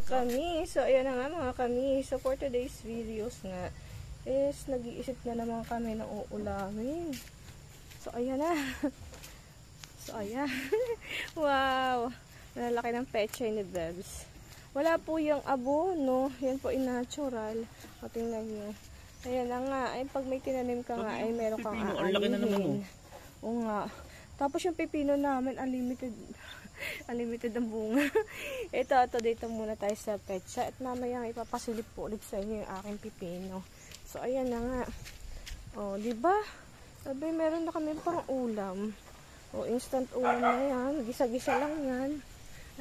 mga kami. So, ayan na nga mga kami. So, for today's videos nga, is nag-iisip na naman kami ng uulamin. So, ayan na. So, ayan. Wow. Malalaki ng pechay ni Bebs. Wala po yung abono. Yan po yung natural. O, tingnan nyo. Ayan na nga. Ay, pag may tinanim ka nga, ay meron kang aanihin. Ang laki na naman, oh. Oo nga. Tapos yung pipino namin, unlimited. Unlimited ang bunga. Ito, dito muna tayo sa petsa. At mamaya ipapasilip po ulit sa inyo yung aking pipino. So, ayan na nga. O, diba? Sabi, meron na kami pang ulam. O, instant ulam na yan. Gisa-gisa lang yan.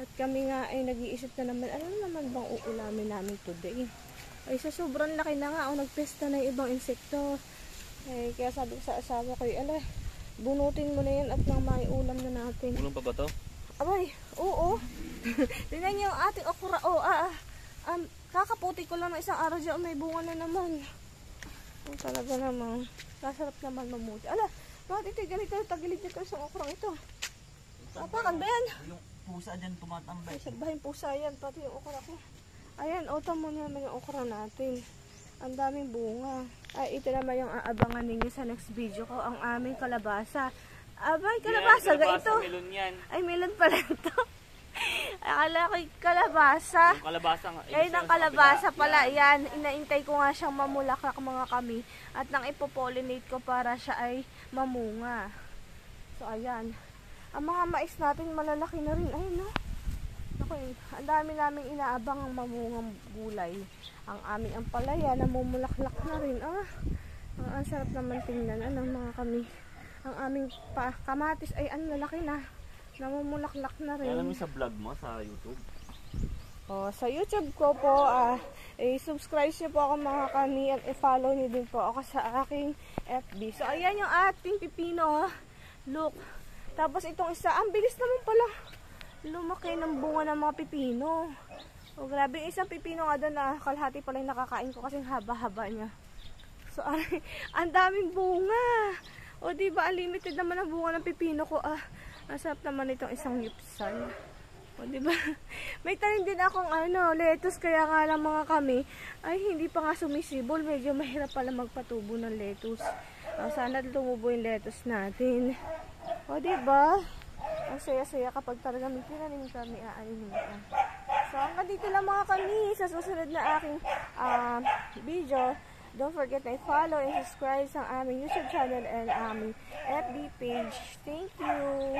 At kami nga ay nag-iisip na naman, ano naman bang uulamin namin today? Ay, sa sobrang laki na nga. O, nagpesta na yung ibang insekto. Ay, kaya sabi ko sa asawa ko, ala, bunutin mo na yan at nang may ulam na natin. Ulam pa ba to? Abay, oo. Tingnan niyo yung ating okra. Oh, kakaputi ko lang ng isang araw dyan. May bunga na naman. Oh, talaga naman. Nasarap naman mamuti. Ala, bakit ito ganito? Tagilid nito isang okrang ito. Apakan ba yan? Yung pusa dyan tumatambay. Ay, sagbahin pusa yan. Pati yung okra ko. Ayan, otam mo naman yung okra natin. Ang daming bunga. Ay, ito naman yung aabangan ninyo sa next video ko. Ang aming kalabasa. Abay, kalabasa ga ito. Melon yan. Ay, melon pala ito. Akala ko kalabasa. Yung kalabasa nga. Ngayon ang kalabasa pala. Yan, inaintay ko nga siyang mamulaklak mga kami. At nang ipopollinate ko para siya ay mamunga. So, ayan. Ang mga mais natin malalaki na rin. Ayun, no? Okay, ang dami naming inaabang ang mamungang gulay. Ang aming ampalaya, namumulaklak na rin. Ang sarap naman tingnan. Anong mga kami. Ang aming kamatis ay ang lalaki na. Namumulaklak na rin. Alam mo sa vlog mo sa YouTube? Oh, sa YouTube ko po, subscribe niyo po ako mga kami at i-follow niyo din po ako sa aking FB. So, ayan yung ating pipino. Look. Tapos itong isa, ang bilis naman pala. Lumaki ng bunga ng mga pipino. Oh, grabe. Isang pipino nga doon na kalahati pala yung nakakain ko kasi haba-haba niya. So, ang daming bunga. O, diba, unlimited naman ang bunga ng pipino ko. Ang sarap naman itong isang yupsal. O, diba? May tanim din akong, lettuce. Kaya nga lang mga kami, ay hindi pa nga sumisibol. Medyo mahirap pala magpatubo ng lettuce. Sana tumubo yung lettuce natin. O, diba? Ang saya-saya kapag talaga may tinanim kami, aanihin ka. So, hanggang dito lang mga kami sa susunod na aking video. Don't forget to follow and subscribe sa aming YouTube channel and aming FB page. Thank you!